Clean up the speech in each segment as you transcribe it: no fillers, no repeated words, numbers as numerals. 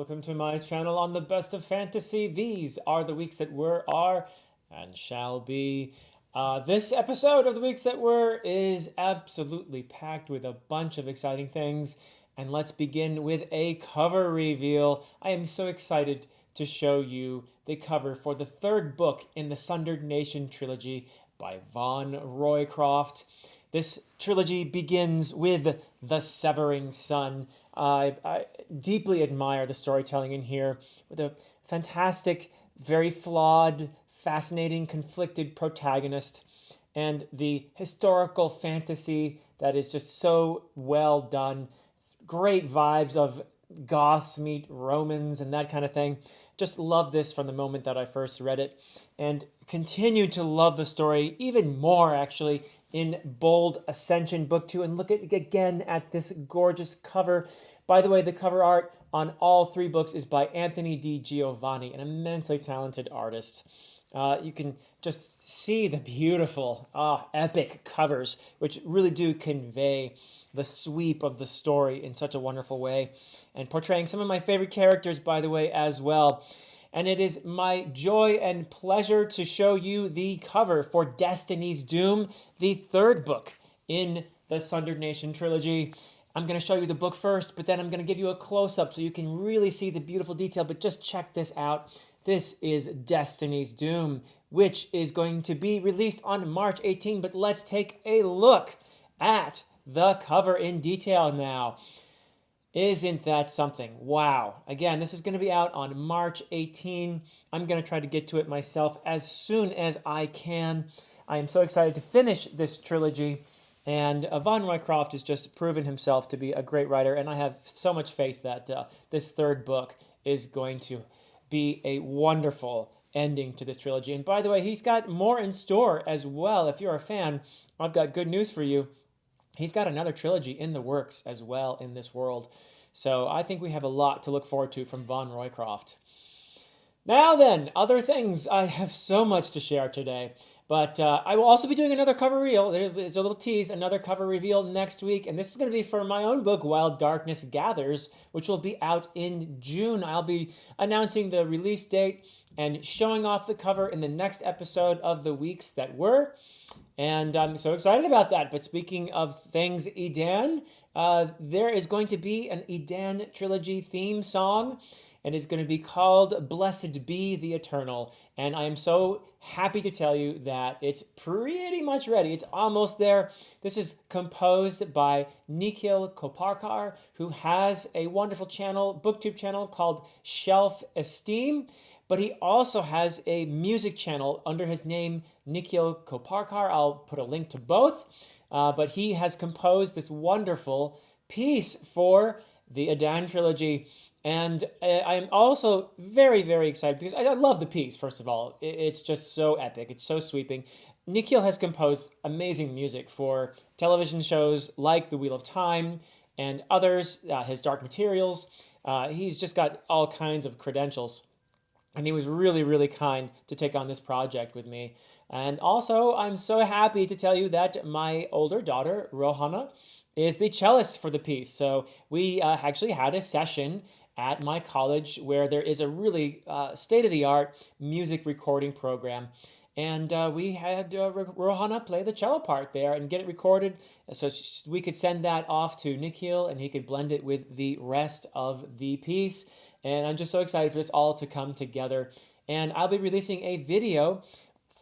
Welcome to my channel on the best of fantasy. These are the weeks that were, are, and shall be. This episode of the weeks that were is absolutely packed with a bunch of exciting things. And let's begin with a cover reveal. I am so excited to show you the cover for the third book in the Sundered Nation trilogy by Von Roycroft. This trilogy begins with The Severing Sun. I deeply admire the storytelling in here with a fantastic, very flawed, fascinating, conflicted protagonist and the historical fantasy that is just so well done. Great vibes of Goths meet Romans and that kind of thing. Just love this from the moment that I first read it and continue to love the story even more actually in Bold Ascension Book 2. And look again at this gorgeous cover. By the way, the cover art on all three books is by Anthony Di Giovanni, an immensely talented artist. You can just see the beautiful, epic covers, which really do convey the sweep of the story in such a wonderful way, and portraying some of my favorite characters, by the way, as well. And it is my joy and pleasure to show you the cover for Destiny's Doom, the third book in the Sundered Nation trilogy. I'm going to show you the book first, but then I'm going to give you a close-up so you can really see the beautiful detail. But just check this out. This is Destiny's Doom, which is going to be released on March 18. But let's take a look at the cover in detail now. Isn't that something? Wow. Again, this is going to be out on March 18. I'm going to try to get to it myself as soon as I can. I am so excited to finish this trilogy. And Von Roycroft has just proven himself to be a great writer. And I have so much faith that this third book is going to be a wonderful ending to this trilogy. And by the way, he's got more in store as well. If you're a fan, I've got good news for you. He's got another trilogy in the works as well in this world. So I think we have a lot to look forward to from Von Roycroft. Now then, other things. I have so much to share today. But I will also be doing another cover reveal. There's a little tease, another cover reveal next week. And this is going to be for my own book, While Darkness Gathers, which will be out in June. I'll be announcing the release date and showing off the cover in the next episode of the weeks that were. And I'm so excited about that. But speaking of things Edan, there is going to be an Edan trilogy theme song. And it's going to be called Blessed Be the Eternal. And I am so happy to tell you that it's pretty much ready. It's almost there. This is composed by Nikhil Koparkar, who has a wonderful channel, booktube channel called Shelf Esteem. But he also has a music channel under his name, Nikhil Koparkar. I'll put a link to both. But he has composed this wonderful piece for the Edan trilogy. And I'm also very, very excited because I love the piece, first of all. It's just so epic. It's so sweeping. Nikhil has composed amazing music for television shows like The Wheel of Time and others, his Dark Materials. He's just got all kinds of credentials. And he was really, really kind to take on this project with me. And also, I'm so happy to tell you that my older daughter, Rohana, is the cellist for the piece. So we actually had a session at my college where there is a really state-of-the-art music recording program. And we had Rohana play the cello part there and get it recorded so we could send that off to Nikhil and he could blend it with the rest of the piece. And I'm just so excited for this all to come together. And I'll be releasing a video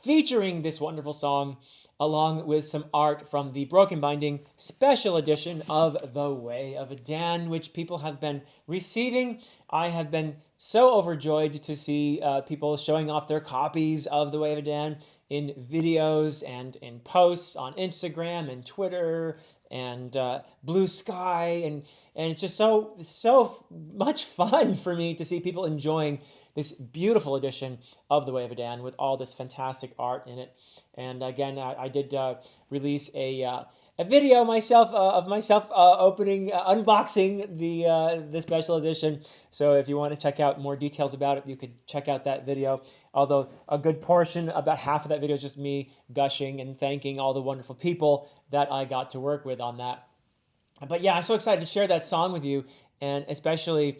featuring this wonderful song along with some art from the Broken Binding special edition of The Way of Edan, which people have been receiving. I have been so overjoyed to see people showing off their copies of The Way of Edan in videos and in posts on Instagram and Twitter and Blue Sky, and it's just so much fun for me to see people enjoying this beautiful edition of The Way of Edan with all this fantastic art in it. And again, I did release a video myself of myself opening, unboxing the special edition. So if you want to check out more details about it, you could check out that video. Although a good portion, about half of that video, is just me gushing and thanking all the wonderful people that I got to work with on that. But yeah, I'm so excited to share that song with you, and especially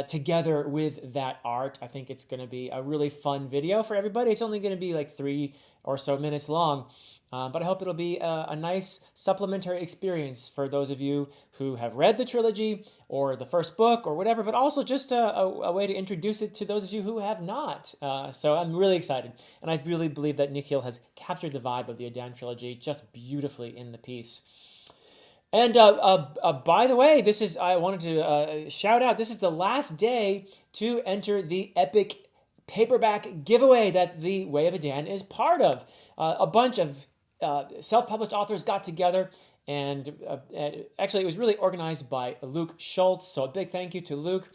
together with that art. I think it's going to be a really fun video for everybody. It's only going to be like 3 or so minutes long, but I hope it'll be a nice supplementary experience for those of you who have read the trilogy or the first book or whatever, but also just a way to introduce it to those of you who have not. So I'm really excited, and I really believe that Nikhil has captured the vibe of the Adan trilogy just beautifully in the piece. And by the way, I wanted to shout out, this is the last day to enter the epic paperback giveaway that the Way of Adan is part of. A bunch of self-published authors got together, and actually it was really organized by Luke Schultz, so a big thank you to Luke.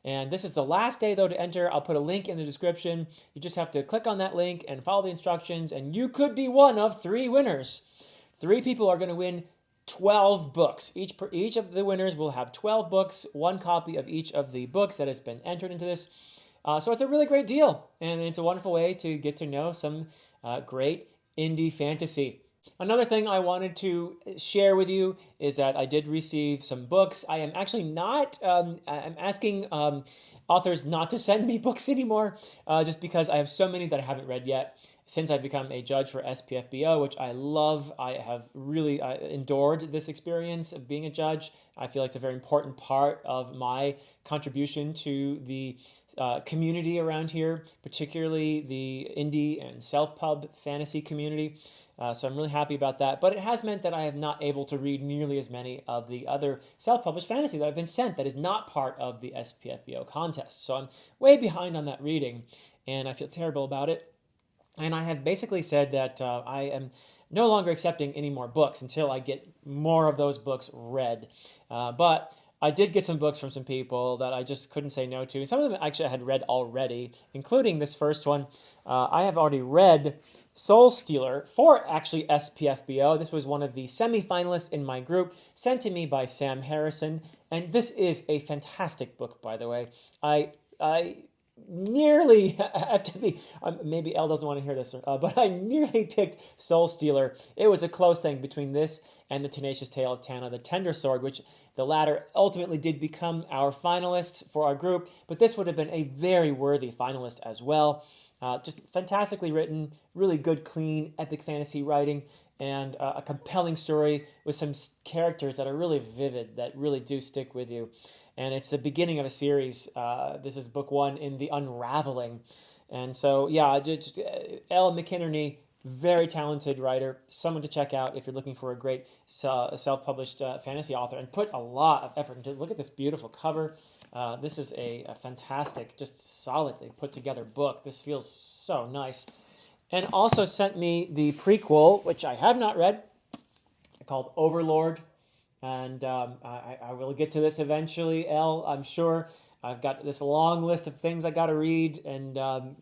And this is the last day, though, to enter. I'll put a link in the description. You just have to click on that link and follow the instructions, and you could be one of 3 winners. 3 people are going to win 12 books. Each of the winners will have 12 books, 1 copy of each of the books that has been entered into this. So it's a really great deal, and it's a wonderful way to get to know some great indie fantasy. Another thing I wanted to share with you is that I did receive some books. I am actually not, I'm asking authors not to send me books anymore, just because I have so many that I haven't read yet. Since I've become a judge for SPFBO, which I love, I have really endured this experience of being a judge. I feel like it's a very important part of my contribution to the community around here, particularly the indie and self-pub fantasy community. So I'm really happy about that. But it has meant that I have not able to read nearly as many of the other self-published fantasy that I've been sent that is not part of the SPFBO contest. So I'm way behind on that reading, and I feel terrible about it. And I have basically said that I am no longer accepting any more books until I get more of those books read. But I did get some books from some people that I just couldn't say no to. And some of them actually I had read already, including this first one. I have already read Soul Stealer for actually SPFBO. This was one of the semifinalists in my group, sent to me by Sam Harrison. And this is a fantastic book, by the way. I nearly have to be, maybe Elle doesn't want to hear this, but I nearly picked Soul Stealer. It was a close thing between this and The Tenacious Tale of Tana the Tender Sword, which the latter ultimately did become our finalist for our group, but this would have been a very worthy finalist as well. Just fantastically written, really good, clean, epic fantasy writing, and a compelling story with some characters that are really vivid, that really do stick with you. And it's the beginning of a series. This is book 1 in the unraveling. And so, yeah, just Elle McInerney, very talented writer, someone to check out if you're looking for a great self-published fantasy author, and put a lot of effort into it. Look at this beautiful cover. This is a fantastic, just solidly put together book. This feels so nice. And also sent me the prequel, which I have not read, called Overlord. And I will get to this eventually, Elle, I'm sure. I've got this long list of things I got to read, and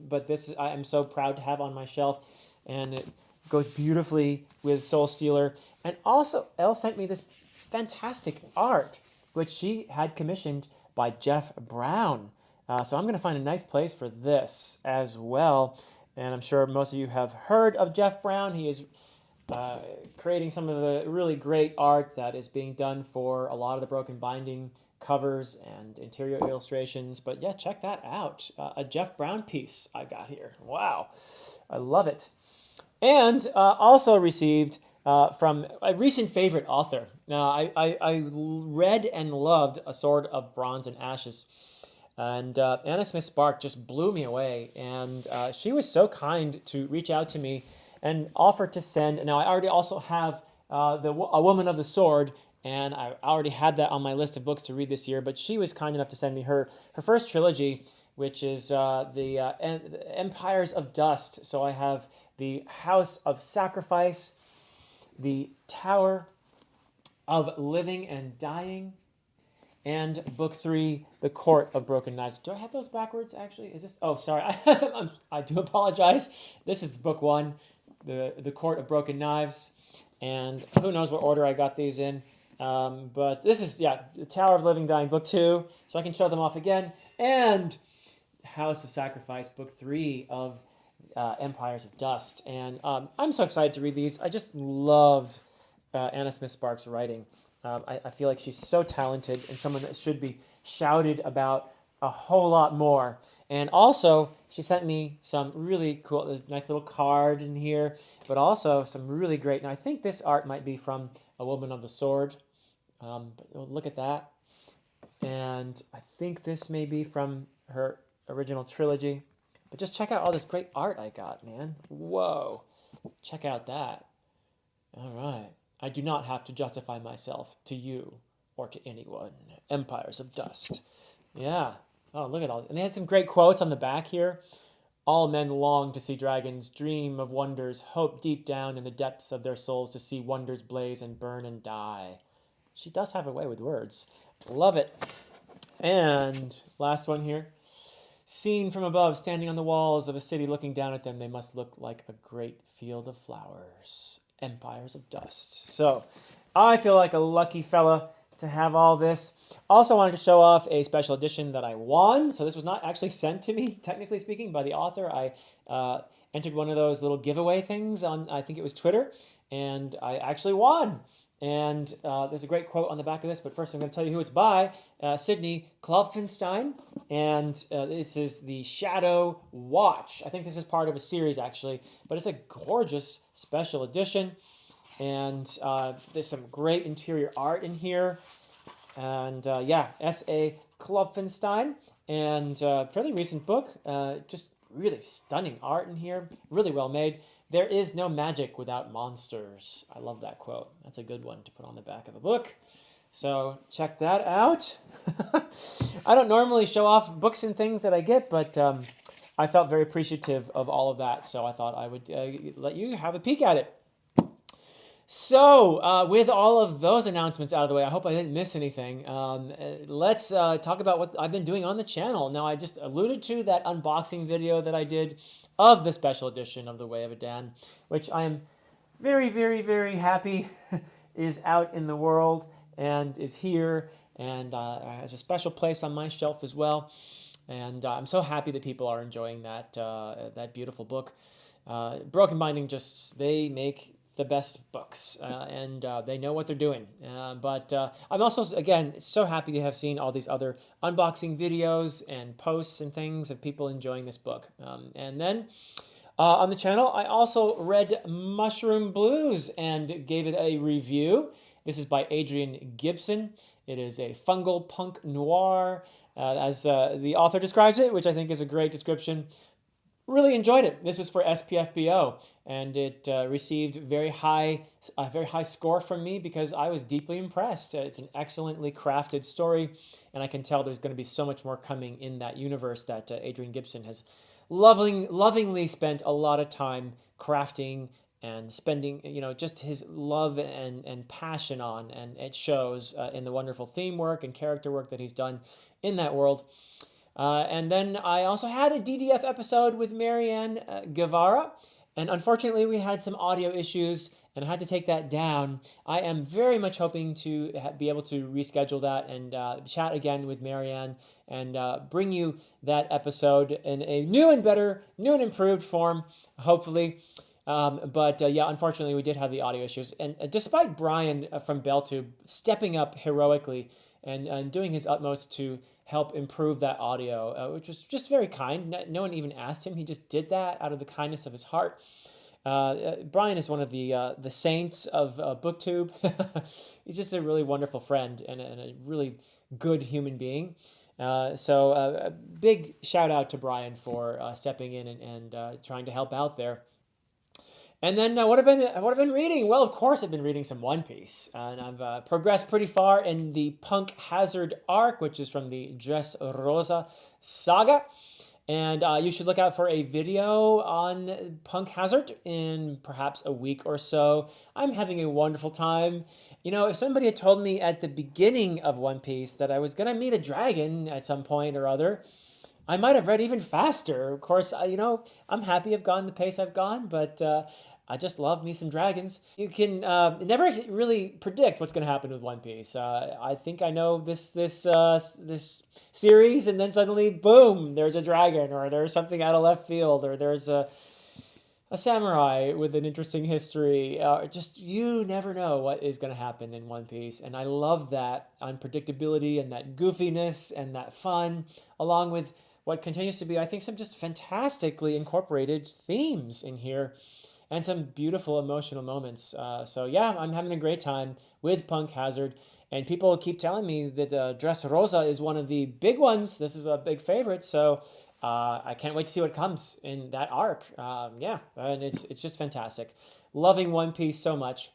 but this I am so proud to have on my shelf, and it goes beautifully with Soul Stealer. And also, Elle sent me this fantastic art, which she had commissioned by Jeff Brown. So I'm going to find a nice place for this as well. And I'm sure most of you have heard of Jeff Brown. He is creating some of the really great art that is being done for a lot of the Broken Binding covers and interior illustrations. But yeah, check that out. A Jeff Brown piece I got here. Wow, I love it. And also received from a recent favorite author. Now, I read and loved A Sword of Bronze and Ashes. And Anna Smith Spark just blew me away. And she was so kind to reach out to me and offer to send. Now, I already also have A Woman of the Sword, and I already had that on my list of books to read this year, but she was kind enough to send me her first trilogy, which is the Empires of Dust. So I have the House of Sacrifice, the Tower of Living and Dying, and book 3, The Court of Broken Knives. Do I have those backwards, actually? Is this... Oh, sorry. I do apologize. This is book 1, the Court of Broken Knives, and who knows what order I got these in. But this is, yeah, The Tower of Living Dying, book 2, so I can show them off again. And House of Sacrifice, book 3 of Empires of Dust. And I'm so excited to read these. I just loved Anna Smith Spark's writing. I feel like she's so talented and someone that should be shouted about a whole lot more. And also, she sent me some really cool, nice little card in here, but also some really great. And I think this art might be from A Woman of the Sword. But look at that. And I think this may be from her original trilogy. But just check out all this great art I got, man. Whoa. Check out that. All right. I do not have to justify myself to you or to anyone. Empires of Dust. Yeah. Oh, look at all. And they had some great quotes on the back here. All men long to see dragons, dream of wonders, hope deep down in the depths of their souls to see wonders blaze and burn and die. She does have a way with words. Love it. And last one here. Seen from above, standing on the walls of a city looking down at them, they must look like a great field of flowers. Empires of Dust. So I feel like a lucky fella to have all this. Also wanted to show off a special edition that I won. So this was not actually sent to me, technically speaking, by the author. I entered one of those little giveaway things on, I think it was Twitter, and I actually won. And there's a great quote on the back of this, but first I'm going to tell you who it's by, Sydney Klopfenstein. And this is the Shadow Watch. I think this is part of a series, actually, but it's a gorgeous special edition. And there's some great interior art in here. And yeah, S.A. Klopfenstein. And fairly recent book. Just really stunning art in here. Really well made. There is no magic without monsters. I love that quote. That's a good one to put on the back of a book. So check that out. I don't normally show off books and things that I get, but I felt very appreciative of all of that. So I thought I would let you have a peek at it. So, with all of those announcements out of the way, I hope I didn't miss anything. Let's talk about what I've been doing on the channel. Now, I just alluded to that unboxing video that I did of the special edition of The Way of Adan, which I am very, very, very happy is out in the world and is here and has a special place on my shelf as well. And I'm so happy that people are enjoying that beautiful book. Broken Binding they make the best books, and they know what they're doing. But I'm also, again, so happy to have seen all these other unboxing videos and posts and things of people enjoying this book. And then on the channel, I also read Mushroom Blues and gave it a review. This is by Adrian Gibson. It is a fungal punk noir, as the author describes it, which I think is a great description. Really enjoyed it. This was for SPFBO, and it received a very high score from me because I was deeply impressed. It's an excellently crafted story, and I can tell there's going to be so much more coming in that universe that Adrian Gibson has lovingly spent a lot of time crafting and spending, just his love and passion on, and it shows in the wonderful theme work and character work that he's done in that world. And then I also had a DDF episode with Marianne Guevara, and unfortunately we had some audio issues, and I had to take that down. I am very much hoping to be able to reschedule that and chat again with Marianne and bring you that episode in a new and improved form, hopefully. But yeah, unfortunately, we did have the audio issues. And despite Brian from BellTube stepping up heroically and doing his utmost to help improve that audio, which was just very kind. No one even asked him. He just did that out of the kindness of his heart. Brian is one of the saints of BookTube. He's just a really wonderful friend and a really good human being. So a big shout out to Brian for stepping in and trying to help out there. And then what have I been reading? Well, of course, I've been reading some One Piece, and I've progressed pretty far in the Punk Hazard arc, which is from the Dressrosa saga. And you should look out for a video on Punk Hazard in perhaps a week or so. I'm having a wonderful time. If somebody had told me at the beginning of One Piece that I was going to meet a dragon at some point or other, I might have read even faster. Of course, I'm happy I've gone the pace I've gone, but I just love me some dragons. You can never really predict what's going to happen with One Piece. I think I know this series, and then suddenly, boom, there's a dragon, or there's something out of left field, or there's a samurai with an interesting history. Just you never know what is going to happen in One Piece, and I love that unpredictability and that goofiness and that fun, along with what continues to be, I think, some just fantastically incorporated themes in here, and some beautiful emotional moments. So yeah, I'm having a great time with Punk Hazard. And people keep telling me that Dressrosa is one of the big ones. This is a big favorite. So I can't wait to see what comes in that arc. Yeah, and it's just fantastic. Loving One Piece so much.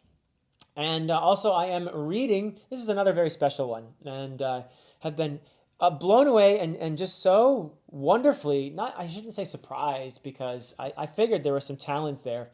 And also, I am reading. This is another very special one, and have been blown away and just so wonderfully. Not I shouldn't say surprised because I figured there was some talent there,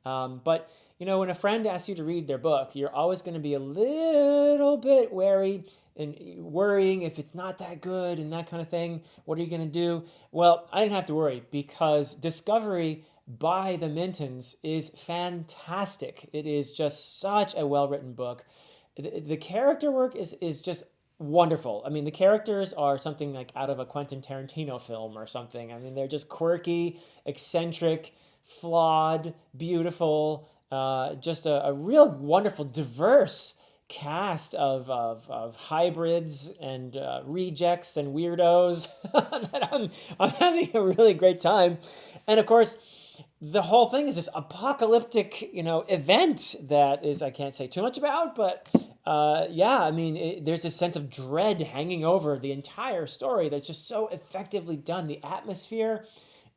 but when a friend asks you to read their book, you're always going to be a little bit wary and worrying if it's not that good and that kind of thing. What are you going to do? Well, I didn't have to worry because Discovery by the Mintons is fantastic. It is just such a well written book. The character work is just wonderful. I mean, the characters are something like out of a Quentin Tarantino film or something. I mean, they're just quirky, eccentric, flawed, beautiful, just a real wonderful, diverse cast of hybrids and rejects and weirdos. I'm having a really great time. And of course, the whole thing is this apocalyptic, event that is I can't say too much about, but yeah, I mean, there's this sense of dread hanging over the entire story that's just so effectively done. The atmosphere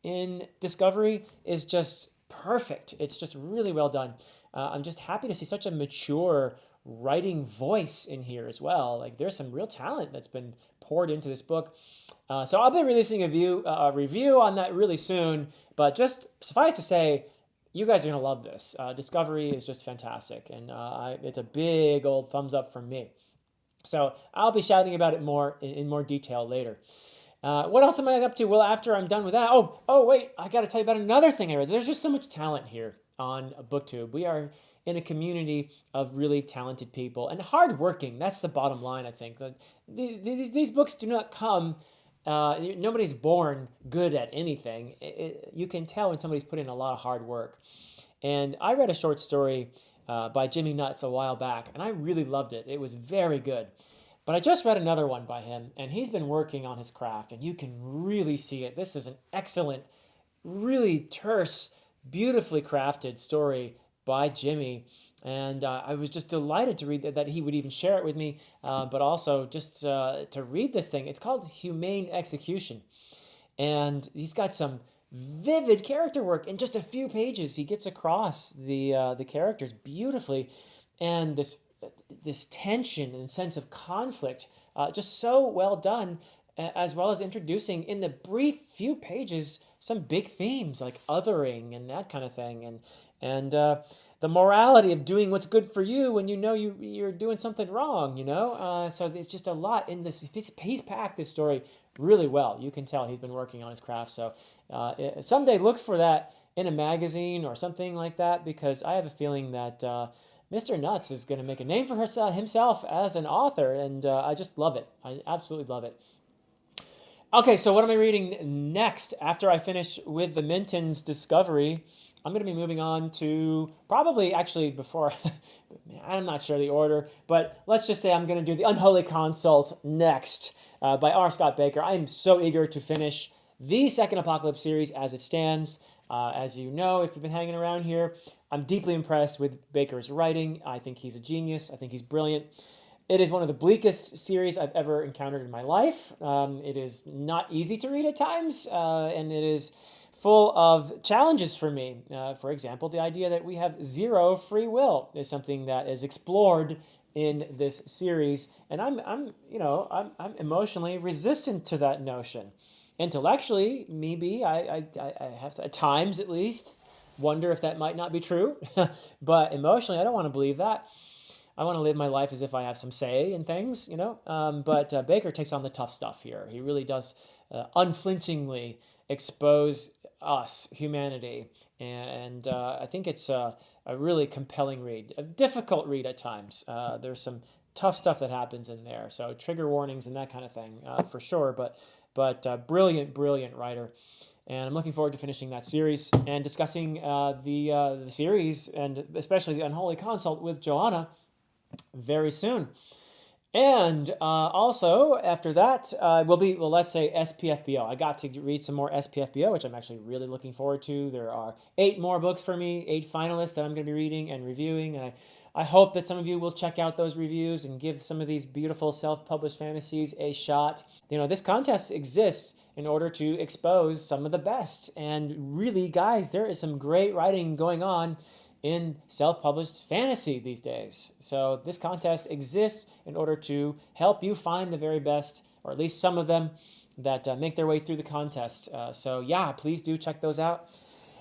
in Discovery is just perfect. It's just really well done. I'm just happy to see such a mature writing voice in here as well. Like there's some real talent that's been poured into this book. So I'll be releasing a review on that really soon. But just suffice to say, you guys are gonna love this. Discovery is just fantastic, and it's a big old thumbs up from me. So I'll be shouting about it more in more detail later. What else am I up to? Well, after I'm done with that, wait, I got to tell you about another thing I read. There's just so much talent here on BookTube. We are in a community of really talented people and hardworking. That's the bottom line, I think. These books do not come. Nobody's born good at anything. You can tell when somebody's put in a lot of hard work. And I read a short story by Jimmy Nuts a while back, and I really loved it. It was very good. But I just read another one by him, and he's been working on his craft, and you can really see it. This is an excellent, really terse, beautifully crafted story by Jimmy. And I was just delighted to read that he would even share it with me, but also just to read this thing. It's called Humane Execution. And he's got some vivid character work in just a few pages. He gets across the characters beautifully, and this tension and sense of conflict, just so well done, as well as introducing in the brief few pages some big themes like othering and that kind of thing, and the morality of doing what's good for you when you know you're doing something wrong. So there's just a lot in this. He's packed this story really well. You can tell he's been working on his craft. So someday look for that in a magazine or something like that, because I have a feeling that Mr. Nuts is going to make a name for himself as an author, and I just love it. I absolutely love it. Okay, so what am I reading next after I finish with the Minton's Discovery? I'm going to be moving on to probably actually before, I'm not sure the order, but let's just say I'm going to do The Unholy Consult next by R. Scott Baker. I'm so eager to finish the second Apocalypse series as it stands. As you know, if you've been hanging around here, I'm deeply impressed with Baker's writing. I think he's a genius. I think he's brilliant. It is one of the bleakest series I've ever encountered in my life. It is not easy to read at times, and it is full of challenges for me. For example, the idea that we have zero free will is something that is explored in this series, and I'm emotionally resistant to that notion. Intellectually, maybe I have to, at times at least, wonder if that might not be true, but emotionally, I don't want to believe that. I want to live my life as if I have some say in things. But Baker takes on the tough stuff here. He really does unflinchingly expose us, humanity, and I think it's a really compelling read. A difficult read at times. There's some tough stuff that happens in there, so trigger warnings and that kind of thing for sure. But brilliant, brilliant writer. And I'm looking forward to finishing that series and discussing the series and especially the Unholy Consult with Joanna very soon. And also after that will be, well, let's say SPFBO. I got to read some more SPFBO, which I'm actually really looking forward to. There are 8 more books for me, 8 finalists that I'm going to be reading and reviewing. And I hope that some of you will check out those reviews and give some of these beautiful self-published fantasies a shot. You know, this contest exists in order to expose some of the best. And really, guys, there is some great writing going on in self-published fantasy these days. So this contest exists in order to help you find the very best, or at least some of them, that make their way through the contest. So yeah, please do check those out.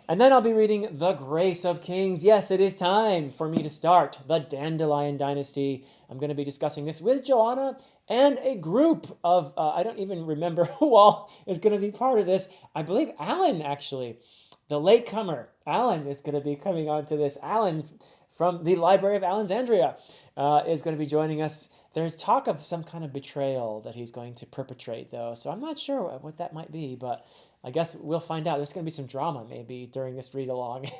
And then I'll be reading The Grace of Kings. Yes, it is time for me to start the Dandelion Dynasty. I'm going to be discussing this with Joanna and a group of, I don't even remember who all is going to be part of this. I believe Alan, actually, the latecomer. Alan is going to be coming on to this. Alan from the Library of Alexandria is going to be joining us. There's talk of some kind of betrayal that he's going to perpetrate, though, so I'm not sure what that might be, but I guess we'll find out. There's going to be some drama maybe during this read along.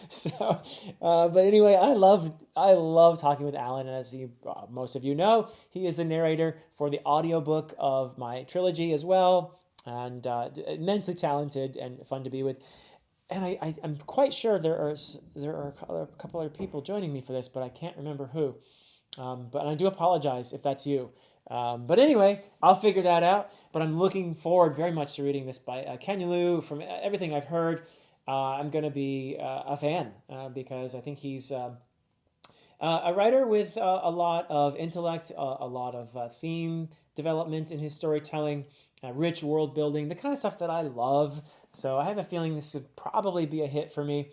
So, but anyway, I love talking with Alan, and as you most of you know, he is the narrator for the audiobook of my trilogy as well, and immensely talented and fun to be with. And I'm quite sure there are a couple other people joining me for this, but I can't remember who. But I do apologize if that's you. But anyway, I'll figure that out. But I'm looking forward very much to reading this by Kenya Liu. From everything I've heard, I'm going to be a fan because I think he's a writer with a lot of intellect, a lot of theme development in his storytelling, rich world building, the kind of stuff that I love. So I have a feeling this would probably be a hit for me.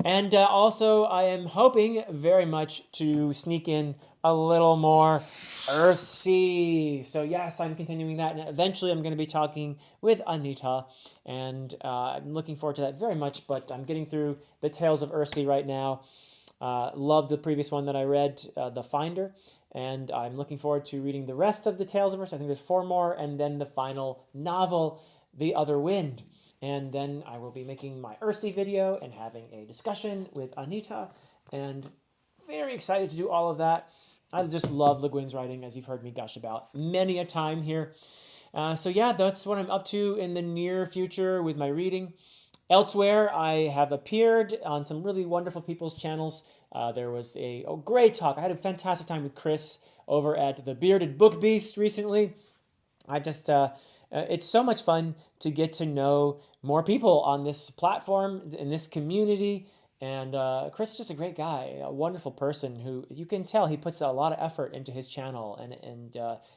And also, I am hoping very much to sneak in a little more Earthsea. So yes, I'm continuing that, and eventually I'm going to be talking with Anita, and I'm looking forward to that very much. But I'm getting through the Tales of Earthsea right now. Loved the previous one that I read, The Finder, and I'm looking forward to reading the rest of the Tales of Earthsea. I think there's 4 more, and then the final novel, The Other Wind. And then I will be making my Earthsea video and having a discussion with Anita, and very excited to do all of that. I just love Le Guin's writing, as you've heard me gush about many a time here. So yeah, that's what I'm up to in the near future with my reading. Elsewhere, I have appeared on some really wonderful people's channels. There was a great talk. I had a fantastic time with Chris over at the Bearded Book Beast recently. I just, it's so much fun to get to know more people on this platform, in this community. And Chris is just a great guy, a wonderful person who you can tell he puts a lot of effort into his channel, and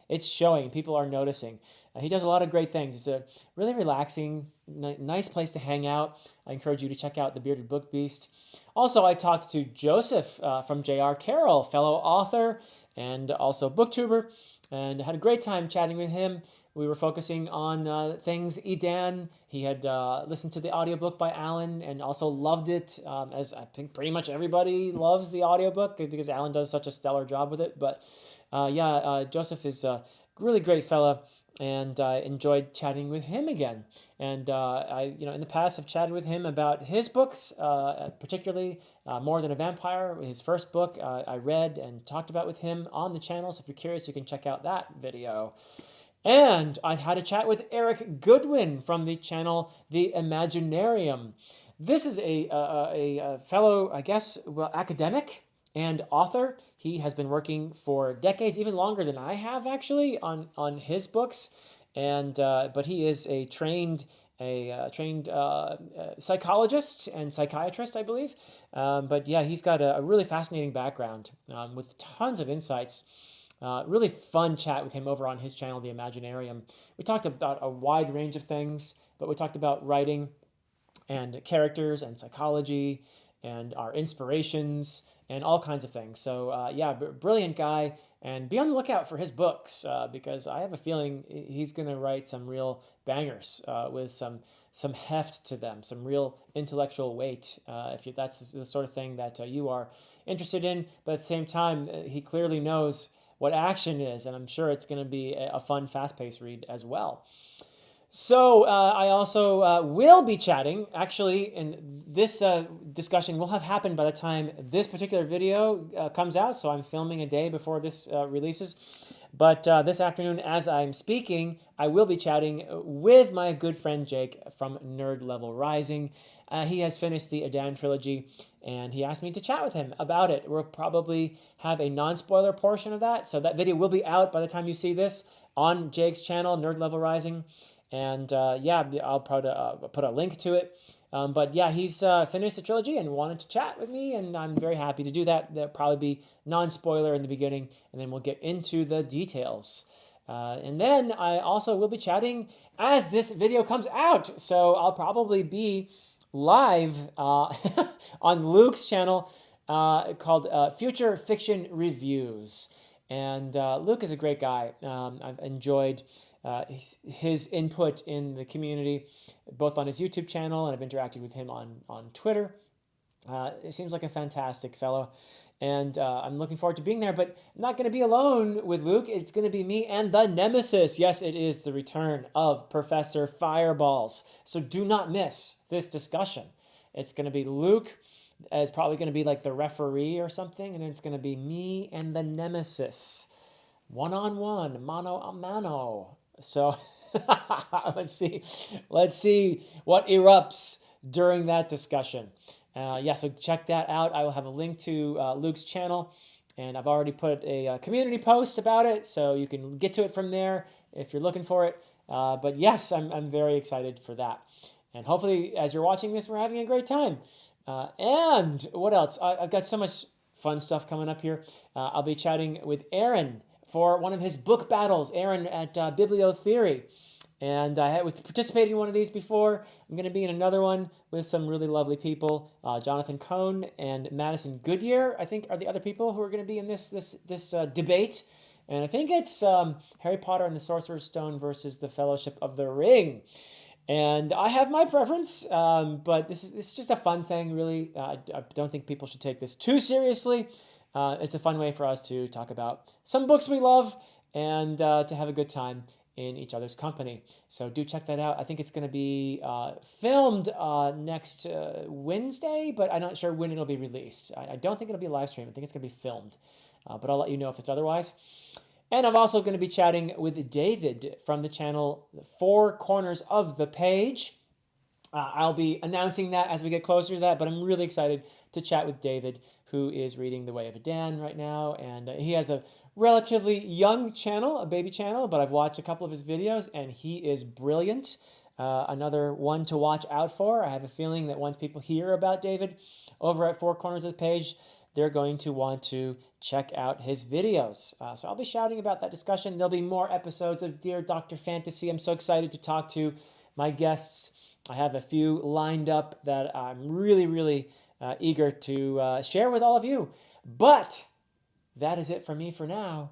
it's showing. People are noticing. He does a lot of great things. It's a really relaxing, nice place to hang out. I encourage you to check out the Bearded Book Beast. Also, I talked to Joseph from J.R. Carroll, fellow author and also booktuber, and had a great time chatting with him. We were focusing on things Edan. He had listened to the audiobook by Alan and also loved it, as I think pretty much everybody loves the audiobook because Alan does such a stellar job with it. But Joseph is a really great fella, and I enjoyed chatting with him again. And in the past, have chatted with him about his books, particularly More Than a Vampire, his first book. I read and talked about with him on the channel. So if you're curious, you can check out that video. And I had a chat with Eric Goodwin from the channel The Imaginarium. This is a fellow, I guess, academic and author. He has been working for decades, even longer than I have actually, on his books. And but he is a trained psychologist and psychiatrist, I believe. But yeah, he's got a really fascinating background with tons of insights. Really fun chat with him over on his channel, The Imaginarium. We talked about a wide range of things, but we talked about writing and characters and psychology and our inspirations and all kinds of things. So brilliant guy, and be on the lookout for his books because I have a feeling he's going to write some real bangers with some heft to them, some real intellectual weight. If that's the sort of thing that you are interested in, but at the same time, he clearly knows what action is, and I'm sure it's going to be a fun, fast-paced read as well. So I also will be chatting. Actually, and this discussion will have happened by the time this particular video comes out. So I'm filming a day before this releases. But this afternoon, as I'm speaking, I will be chatting with my good friend Jake from Nerd Level Rising. He has finished the Adan trilogy, and he asked me to chat with him about it. We'll probably have a non-spoiler portion of that, so that video will be out by the time you see this on Jake's channel, Nerd Level Rising. And yeah, I'll probably put a link to it. But yeah, he's finished the trilogy and wanted to chat with me, and I'm very happy to do that. There'll probably be non-spoiler in the beginning, and then we'll get into the details. And then I also will be chatting as this video comes out. So I'll probably be live on Luke's channel called Future Fiction Reviews. And Luke is a great guy. I've enjoyed his input in the community, both on his YouTube channel, and I've interacted with him on Twitter. It seems like a fantastic fellow, and I'm looking forward to being there. But I'm not going to be alone with Luke. It's going to be me and the Nemesis. Yes, it is the return of Professor Fireballs. So do not miss this discussion. It's going to be Luke. It's probably going to be like the referee or something, and it's going to be me and the Nemesis, one-on-one, mano a mano. So let's see what erupts during that discussion. Yeah, so check that out. I will have a link to Luke's channel, and I've already put a community post about it, so you can get to it from there if you're looking for it. But yes, I'm very excited for that. And hopefully, as you're watching this, we're having a great time. And what else? I've got so much fun stuff coming up here. I'll be chatting with Aaron for one of his book battles. Aaron at Bibliotheory. And I had participated in one of these before. I'm going to be in another one with some really lovely people. Jonathan Cohn and Madison Goodyear, I think, are the other people who are going to be in this debate. And I think it's Harry Potter and the Sorcerer's Stone versus the Fellowship of the Ring. And I have my preference, but this is just a fun thing, really. I don't think people should take this too seriously. It's a fun way for us to talk about some books we love and to have a good time in each other's company. So do check that out. I think it's going to be filmed next Wednesday, but I'm not sure when it'll be released. I don't think it'll be a live stream. I think it's going to be filmed, but I'll let you know if it's otherwise. And I'm also going to be chatting with David from the channel Four Corners of the Page. I'll be announcing that as we get closer to that, but I'm really excited to chat with David, who is reading The Way of Adan right now. And he has a relatively young channel, a baby channel, but I've watched a couple of his videos, and he is brilliant. Another one to watch out for. I have a feeling that once people hear about David over at Four Corners of the Page, they're going to want to check out his videos. So I'll be shouting about that discussion. There'll be more episodes of Dear Dr. Fantasy. I'm so excited to talk to my guests. I have a few lined up that I'm really, really eager to share with all of you. But that is it for me for now.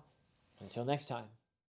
Until next time.